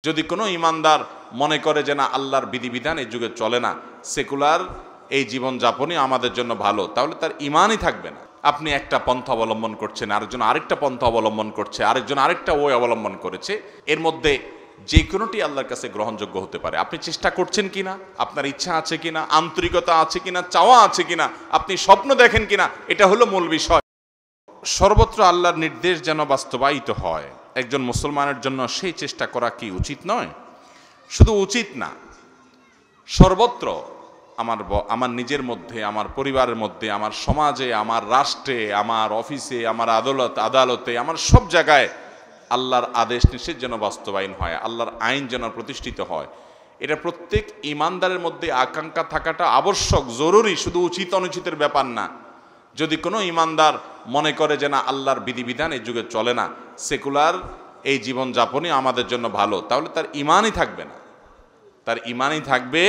যদি কোনো ইমানদার মনে করে যে না আল্লাহর বিধিবিধান এই যুগে চলে না, সেকুলার এই জীবন যাপনই আমাদের জন্য ভালো, তাহলে তার ইমানই থাকবে না। আপনি একটা পন্থা অবলম্বন করছেন, আরেকজন আরেকটা পন্থা অবলম্বন করছে, আরেকজন আরেকটা ওয়ে অবলম্বন করেছে, এর মধ্যে যে কোনোটি আল্লাহর কাছে গ্রহণযোগ্য হতে পারে। আপনি চেষ্টা করছেন কিনা, আপনার ইচ্ছা আছে কিনা, আন্তরিকতা আছে কিনা, চাওয়া আছে কিনা, আপনি স্বপ্ন দেখেন কিনা, এটা হলো মূল বিষয়। সর্বত্র আল্লাহর নির্দেশ যেন বাস্তবায়িত হয়, একজন মুসলমানের জন্য সেই চেষ্টা করা কি উচিত নয়? শুধু উচিত না, সর্বত্র আমার নিজের মধ্যে, আমার পরিবারের মধ্যে, আমার সমাজে, আমার রাষ্ট্রে, আমার অফিসে, আমার আদালতে, আমার সব জায়গায় আল্লাহর আদেশ নিষেধ যেন বাস্তবায়ন হয়, আল্লাহর আইন যেন প্রতিষ্ঠিত হয়। এটা প্রত্যেক ইমানদারের মধ্যে আকাঙ্ক্ষা থাকাটা আবশ্যক, জরুরি, শুধু উচিত অনুচিতের ব্যাপার না। যদি কোনো ইমানদার মনে করে যে না আল্লাহর বিধিবিধান এই যুগে চলে না, সেকুলার এই জীবন যাপনই আমাদের জন্য ভালো, তাহলে তার ইমানই থাকবে না। তার ইমানই থাকবে,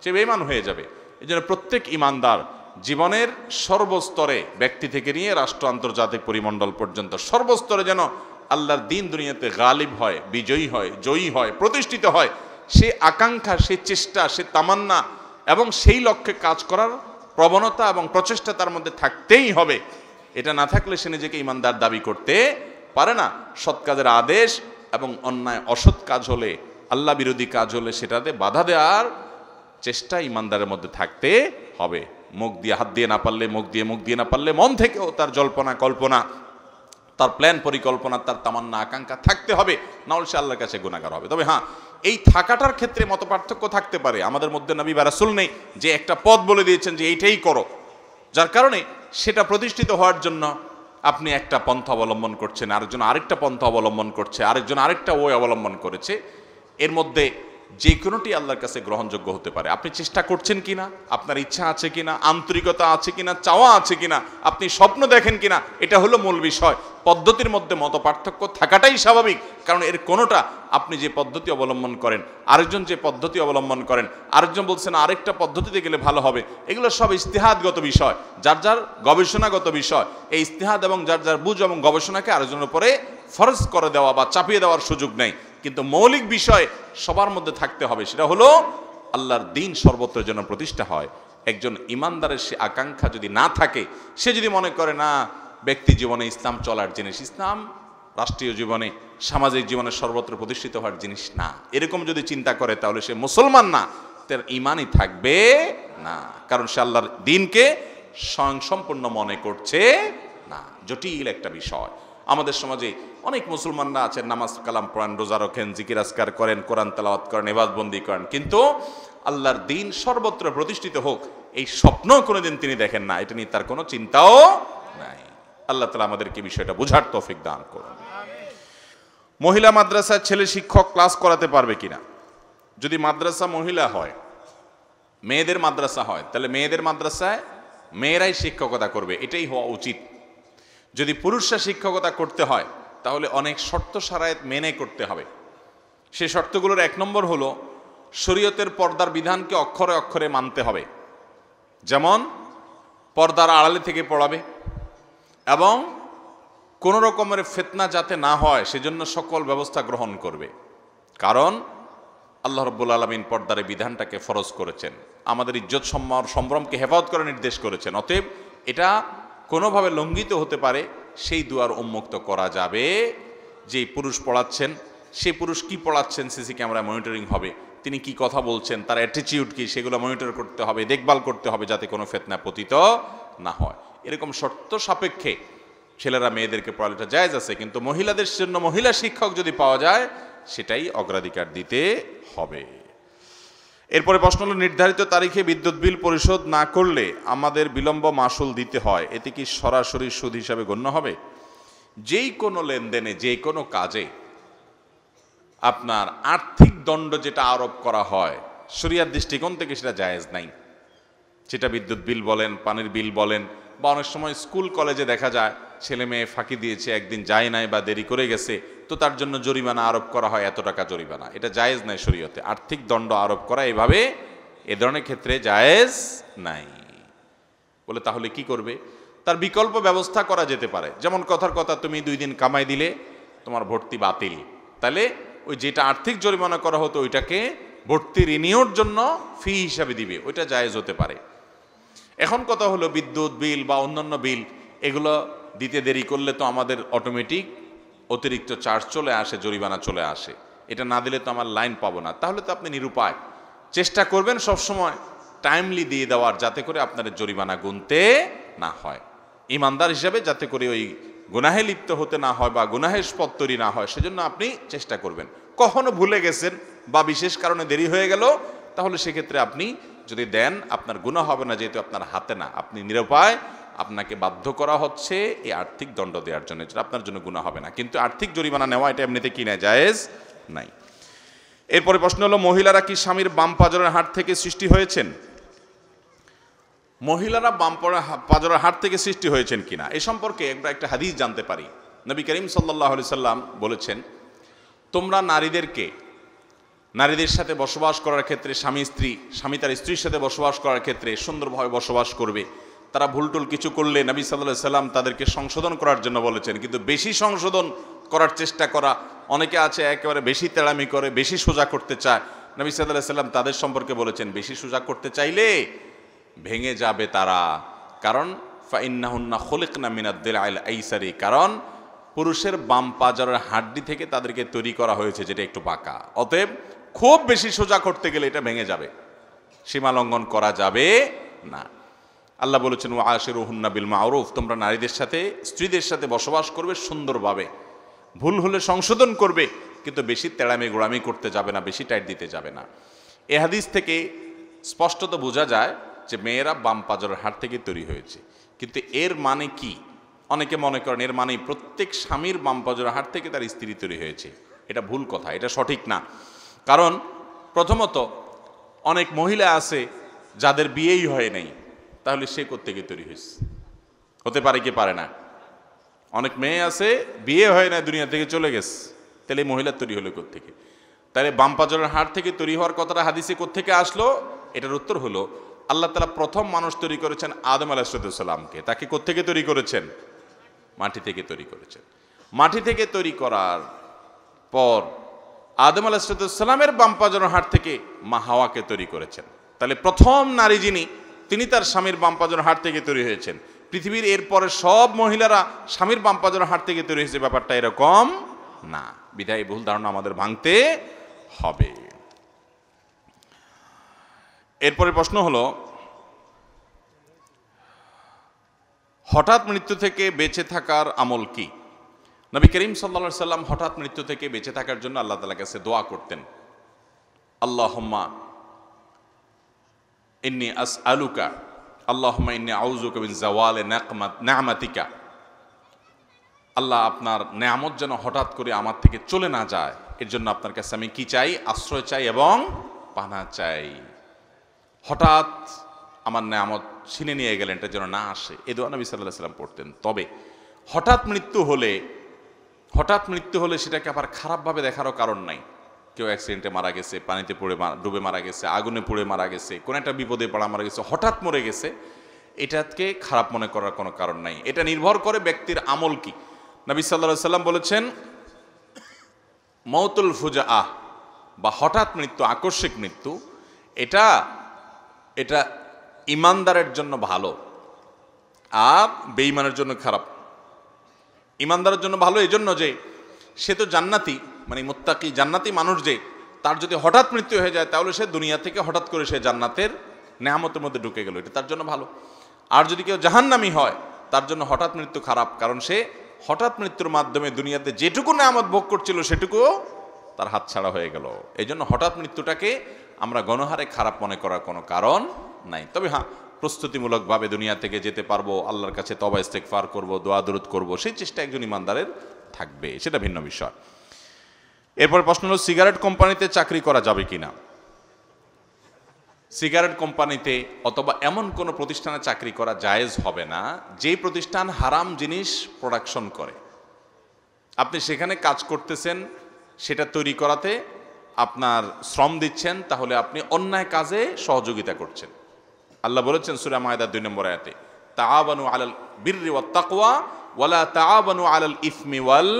সে বেঈমান হয়ে যাবে। এই জন্য প্রত্যেক ইমানদার জীবনের সর্বস্তরে, ব্যক্তি থেকে নিয়ে রাষ্ট্র, আন্তর্জাতিক পরিমণ্ডল পর্যন্ত সর্বস্তরে যেন আল্লাহর দিন দুনিয়াতে গালিব হয়, বিজয়ী হয়, জয়ী হয়, প্রতিষ্ঠিত হয়, সে আকাঙ্ক্ষা, সে চেষ্টা, সে তামান্না এবং সেই লক্ষ্যে কাজ করার প্রবণতা এবং প্রচেষ্টা তার মধ্যে থাকতেই হবে। এটা না থাকলে সে নিজেকে ইমানদার দাবি করতে পারে না। সৎ কাজের আদেশ এবং অন্যায় অসৎ কাজ হলে, আল্লাহ বিরোধী কাজ হলে সেটাতে বাধা দেওয়ার চেষ্টা ইমানদারের মধ্যে থাকতে হবে। মুখ দিয়ে হাত দিয়ে না পারলে মুখ দিয়ে না পারলে মন থেকেও তার জল্পনা কল্পনা, তার প্ল্যান পরিকল্পনা, তার তামান্না আকাঙ্ক্ষা থাকতে হবে, নাহলে সে আল্লাহর কাছে গুনাহগার হবে। তবে হ্যাঁ, এই থাকাটার ক্ষেত্রে মত পার্থক্য থাকতে পারে। আমাদের মধ্যে নবী বা রাসূল নেই যে একটা পথ বলে দিয়েছেন যে এইটাই করো, যার কারণে সেটা প্রতিষ্ঠিত হওয়ার জন্য আপনি একটা পন্থা অবলম্বন করছেন, আরেকজন আরেকটা পন্থা অবলম্বন করছে, আরেকজন আরেকটা ওয়ে অবলম্বন করেছে, এর মধ্যে যে কোনোটি আল্লাহর কাছে গ্রহণযোগ্য হতে পারে। আপনি চেষ্টা করছেন কিনা, আপনার ইচ্ছা আছে কিনা, আন্তরিকতা আছে কিনা, চাওয়া আছে কিনা, আপনি স্বপ্ন দেখেন কিনা, এটা হলো মূল বিষয়। পদ্ধতির মধ্যে মত পার্থক্য থাকাটাই স্বাভাবিক, কারণ এর কোনোটা, আপনি যে পদ্ধতি অবলম্বন করেন, আরেকজন যে পদ্ধতি অবলম্বন করেন, আরেকজন বলছেন আরেকটা পদ্ধতিতে গেলে ভালো হবে, এগুলো সব ইজতিহাদগত বিষয়, যার যার গবেষণাগত বিষয়। এই ইজতিহাদ এবং যার যার বুঝ এবং গবেষণাকে আরেকজনের উপরে ফরজ করে দেওয়া বা চাপিয়ে দেওয়ার সুযোগ নেই। কিন্তু মৌলিক বিষয় সবার মধ্যে থাকতে হবে, সেটা হলো আল্লাহর দিন সর্বত্র যেন প্রতিষ্ঠা হয়। একজন ইমানদারের সে আকাঙ্ক্ষা যদি না থাকে, সে যদি মনে করে না ব্যক্তি জীবনে ইসলাম চলার জিনিস, ইসলাম রাষ্ট্রীয় জীবনে, সামাজিক জীবনে সর্বত্র প্রতিষ্ঠিত হওয়ার জিনিস না, এরকম যদি চিন্তা করে, তাহলে সে মুসলমান না, তার ইমানই থাকবে না। কারণ সে আল্লাহর দিনকে স্বয়ংসম্পূর্ণ মনে করছে না। জটিল একটা বিষয়। আমাদের সমাজে অনেক মুসলমানরা আছেন, নামাজ কালাম পড়েন, রোজা রাখেন, জিকির আজকার করেন, কোরআন তেলাওয়াত করেন, ইবাদতবন্দি করেন, কিন্তু আল্লাহর দিন সর্বত্র প্রতিষ্ঠিত হোক এই স্বপ্ন কোনোদিন তিনি দেখেন না, এটা নিয়ে তার কোনো চিন্তাও নাই। আল্লাহ তাআলা আমাদেরকে বিষয়টা বুঝার তৌফিক দান করুন। মহিলা মাদ্রাসায় ছেলে শিক্ষক ক্লাস করাতে পারবে কিনা? যদি মাদ্রাসা মহিলা হয়, মেয়েদের মাদ্রাসা হয়, তাহলে মেয়েদের মাদ্রাসায় মেয়েরাই শিক্ষকতা করবে, এটাই হওয়া উচিত। যদি পুরুষরা শিক্ষকতা করতে হয়, তাহলে অনেক শর্ত শারায়েত মেনে করতে হবে। সেই শর্তগুলোর এক নম্বর হলো শরীয়তের পর্দার বিধানকে অক্ষরে অক্ষরে মানতে হবে। যেমন পর্দার আড়ালে থেকে পড়াবে এবং কোনো রকমের ফিতনা যাতে না হয় সেজন্য সকল ব্যবস্থা গ্রহণ করবে। কারণ আল্লাহ রাব্বুল আলামিন পর্দার বিধানটাকে ফরজ করেছেন, আমাদের ইজ্জত সম্ভ্রমকে হেফাজত করে নির্দেশ করেছেন। অতএব এটা কোনোভাবে লঙ্ঘিত হতে পারে, সেই দুয়ার উন্মুক্ত করা যাবে। যেই পুরুষ পড়াচ্ছেন, সেই পুরুষ কি পড়াচ্ছেন সিসি ক্যামেরায় মনিটরিং হবে, তিনি কি কথা বলছেন, তার অ্যাটিটিউড কি, সেগুলো মনিটর করতে হবে, দেখভাল করতে হবে, যাতে কোনো ফিতনা পতিত না হয়। এরকম শর্ত সাপেক্ষে ছেলেরা মেয়েদেরকে পড়ালেটা জায়েজ আছে, কিন্তু মহিলাদের জন্য মহিলা শিক্ষক যদি পাওয়া যায়, সেটাই অগ্রাধিকার দিতে হবে। এরপরে প্রশ্ন হলো, নির্ধারিত তারিখে বিদ্যুৎ বিল পরিশোধ না করলে আমাদের বিলম্ব মাসুল দিতে হয়, এতে কি সরাসরি সুদ হিসাবে গণ্য হবে? যেই কোনো লেনদেনে, যে কোনো কাজে আপনার আর্থিক দণ্ড যেটা আরোপ করা হয়, শরিয়ার দৃষ্টিকোণ থেকে সেটা জায়েজ নাই। সেটা বিদ্যুৎ বিল বলেন, পানির বিল বলেন, বা অনেক সময় স্কুল কলেজে দেখা যায় ছেলে মেয়ে ফাঁকি দিয়েছে, একদিন যায় নাই বা দেরি করে গেছে, তো তার জন্য জরিমানা আরোপ করা হয়, এত টাকা জরিমানা। এটা জায়েজ নাই শরীয়তে। আর্থিক দণ্ড আরোপ করা এভাবে এ ধরনের ক্ষেত্রে জায়েজ নাই। বলে তাহলে কি করবে? তার বিকল্প ব্যবস্থা করা যেতে পারে। যেমন কথার কথা, তুমি 2 দিন কামাই দিলে তোমার ভর্তি বাতিল, তাহলে ওই যেটা আর্থিক জরিমানা করা হতো ওইটাকে ভর্তি রিনিউর জন্য ফি হিসাবে দিবে, ওইটা জায়েজ হতে পারে। এখন কথা হলো বিদ্যুৎ বিল বা অন্যান্য বিল এগুলো দিতে দেরি করলে তো আমাদের অটোমেটিক অতিরিক্ত চার্জ চলে আসে, জরিমানা চলে আসে। এটা না দিলে তো আমার লাইন পাবো না, তাহলে তো আপনি নিরুপায়। চেষ্টা করবেন সবসময় টাইমলি দিয়ে দেওয়ার, যাতে করে আপনার জরিমানা গুনতে না হয়। ইমানদার হিসাবে যাতে করে ওই গুনাহে লিপ্ত হতে না হয় বা গুনাহের পথ তৈরি না হয়, সেজন্য আপনি চেষ্টা করবেন। কখনো ভুলে গেছেন বা বিশেষ কারণে দেরি হয়ে গেল, তাহলে সেক্ষেত্রে আপনি যদি দেন আপনার গুনাহ হবে না, যেহেতু আপনার হাতে না, আপনি নিরুপায়, আপনাকে বাধ্য করা হচ্ছে এই আর্থিক দণ্ড দেওয়ার জন্য, যেটা আপনার জন্য গুনাহ হবে না। কিন্তু আর্থিক জরিমানা নেওয়া এটা এমনিতে কি না, জায়েজ নাই। এরপরে প্রশ্ন হলো, মহিলারা কি স্বামীর বাম পাজরের হাড় থেকে সৃষ্টি হয়েছেন? মহিলারা বাম পাজরের হাড় থেকে সৃষ্টি হয়েছেন কিনা এ সম্পর্কে আমরা একটা হাদিস জানতে পারি। নবী করিম সাল্লাল্লাহু আলাইহি সাল্লাম বলেছেন, তোমরা নারীদের সাথে বসবাস করার ক্ষেত্রে স্বামী তার স্ত্রীর সাথে বসবাস করার ক্ষেত্রে সুন্দরভাবে বসবাস করবে। তারা ভুলটুল কিছু করলে নবী সাল্লাল্লাহু আলাইহি সাল্লাম তাদেরকে সংশোধন করার জন্য বলেছেন। কিন্তু বেশি সংশোধন করার চেষ্টা করা, অনেকে আছে একেবারে বেশি তেড়ামি করে, বেশি সোজা করতে চায়। নবী সাল্লাল্লাহু আলাইহি সাল্লাম তাদের সম্পর্কে বলেছেন, বেশি সোজা করতে চাইলে ভেঙে যাবে তারা। কারণ ফাইন্নাহুন্না খুলিকনা মিনাদ দিলআল আইসারি, কারণ পুরুষের বাম পাজরের হাড্ডি থেকে তাদেরকে তৈরি করা হয়েছে যেটা একটু বাঁকা। অতএব খুব বেশি সোজা করতে গেলে এটা ভেঙে যাবে, সীমা লঙ্ঘন করা যাবে না। আল্লাহ বলেছেন, ওয়া আশিরুহুন্না বিল মারুফ, তোমরা নারীদের সাথে স্ত্রীদের সাথে বসবাস করবে সুন্দরভাবে। ভুল হলে সংশোধন করবে, কিন্তু বেশি তেড়ামি গোড়ামি করতে যাবে না, বেশি টাইট দিতে যাবে না। এ হাদিস থেকে স্পষ্টত বোঝা যায় যে মেয়েরা বাম পাজরের হাড় থেকে তৈরি হয়েছে। কিন্তু এর মানে কি? অনেকে মনে করেন এর মানে প্রত্যেক স্বামীর বাম পাজরের হাড় থেকে তার স্ত্রী তৈরি হয়েছে। এটা ভুল কথা, এটা সঠিক না। কারণ প্রথমত অনেক মহিলা আছে যাদের বিয়েই হয় নাই, তাহলে সে কোত্থেকে তৈরি হয়েছে? হতে পারে কি পারে না? অনেক মেয়ে আছে বিয়ে হয় না, দুনিয়া থেকে চলে গেছে, তাহলে মহিলা তৈরি হলো কোত্থেকে? তাহলে বাম পাজরের হাড় থেকে তৈরি হওয়ার কথাটা হাদিসে কোত্থেকে আসলো? এটার উত্তর হলো, আল্লাহ তাআলা প্রথম মানুষ তৈরি করেছেন আদম আলাইহিস সালামকে। তাকে কোত্থেকে তৈরি করেছেন? মাটি থেকে তৈরি করেছেন। মাটি থেকে তৈরি করার পর আদম আলাইহিস সালামের বাম পাজরের হাড় থেকে মা হাওয়াকে তৈরি করেছেন। তাহলে প্রথম নারী যিনি, তিনি তার স্বামীর বাম পাজরের হাড় থেকে তৈরি হয়েছেন। পৃথিবীর এরপরে সব মহিলারা স্বামীর বাম পাজরের হাড় থেকে তৈরি হয়েছে, ব্যাপারটা এরকম না। বিধায় ভুল ধারণা আমাদের ভাঙতে হবে। এরপরে প্রশ্ন হলো, হঠাৎ মৃত্যু থেকে বেঁচে থাকার আমল কি? নবী করিম সাল্লাল্লাহু আলাইহি সাল্লাম হঠাৎ মৃত্যু থেকে বেঁচে থাকার জন্য আল্লাহ তাআলার কাছে দোয়া করতেন। আল্লাহুম্মা ইন্নী আসআলুকা, আল্লাহুম্মা ইন্নী আউযুকা মিন যাওয়ালি নি'মাতিকা। আল্লাহ, আপনার নেয়ামত যেন হঠাৎ করে আমার থেকে চলে না যায়, এর জন্য আপনার কাছে আমি কি চাই? আশ্রয় চাই এবং পানা চাই। হঠাৎ আমার নেয়ামত ছিনে নিয়ে গেলেন, এটা যেন না আসে, এই দোয়া নবী সাল্লাল্লাহু আলাইহি সাল্লাম পড়তেন। তবে হঠাৎ মৃত্যু হলে সেটাকে আবার খারাপভাবে দেখারও কারণ নাই। কেউ অ্যাক্সিডেন্টে মারা গেছে, পানিতে পড়ে ডুবে মারা গেছে, আগুনে পুড়ে মারা গেছে, কোনো একটা বিপদে পড়া মারা গেছে, হঠাৎ মরে গেছে, এটাকে খারাপ মনে করার কোনো কারণ নাই। এটা নির্ভর করে ব্যক্তির আমল কি। নবী সাল্লাল্লাহু আলাইহি সাল্লাম বলেছেন, মৌতুল ফুজাআহ বা হঠাৎ মৃত্যু, আকস্মিক মৃত্যু, এটা ইমানদারের জন্য ভালো আর বেঈমানের জন্য খারাপ। ইমানদারের জন্য ভালো এই জন্য যে সে তো জান্নাতি, মানে মুত্তাকি জান্নাতি মানুষ, যে তার যদি হঠাৎ মৃত্যু হয়ে যায় তাহলে সে দুনিয়া থেকে হঠাৎ করে সে জান্নাতের নেয়ামতের মধ্যে ঢুকে গেল, এটা তার জন্য ভালো। আর যদি কেউ জাহান্নামী হয় তার জন্য হঠাৎ মৃত্যু খারাপ, কারণ সে হঠাৎ মৃত্যুর মাধ্যমে দুনিয়াতে যেটুকু নেয়ামত ভোগ করছিল সেটুকুও তার হাতছাড়া হয়ে গেল। এই জন্য হঠাৎ মৃত্যুটাকে আমরা গণহারে খারাপ মনে করার কোনো কারণ নাই। তবে হ্যাঁ, প্রস্তুতিমূলকভাবে দুনিয়া থেকে যেতে পারবো, আল্লাহর কাছে তওবা ইস্তেগফার করব, দোয়া দরুদ করব, সেই চেষ্টা একজন ইমানদারের থাকবে, সেটা ভিন্ন বিষয়। এরপর প্রশ্ন হলো, সিগারেট কোম্পানিতে চাকরি করা যাবে কিনা? সিগারেট কোম্পানিতে অথবা এমন কোনো প্রতিষ্ঠানে চাকরি করা জায়েজ হবে না যেই প্রতিষ্ঠান হারাম জিনিস প্রোডাকশন করে। আপনি সেখানে কাজ করতেছেন, সেটা তৈরি করাতে আপনার শ্রম দিচ্ছেন, তাহলে আপনি অন্যায় কাজে সহযোগিতা করছেন। আল্লাহ বলেছেন সূরা মায়েদার 2 নম্বর আয়াতে, তাআবানু আলাল বিররি ওয়াত তাকওয়া ওয়ালা তাআবানু আলাল ইসমি ওয়াল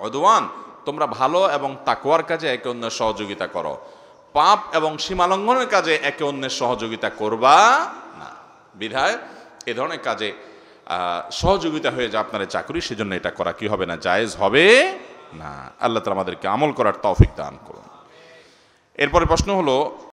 উদওয়ান। তোমরা ভালো এবং তাকওয়ার কাজে একে অন্যের সহযোগিতা করো, পাপ এবং সীমালঙ্ঘনের কাজে একে অন্যের সহযোগিতা করবা না। বিধায় এ ধরনের কাজে সহযোগিতা হয়ে যা আপনার চাকরি, সেজন্য এটা করা কি হবে না, জায়েজ হবে না। আল্লাহ তাআলা আমাদেরকে আমল করার তৌফিক দান করুন। এরপরে প্রশ্ন হলো,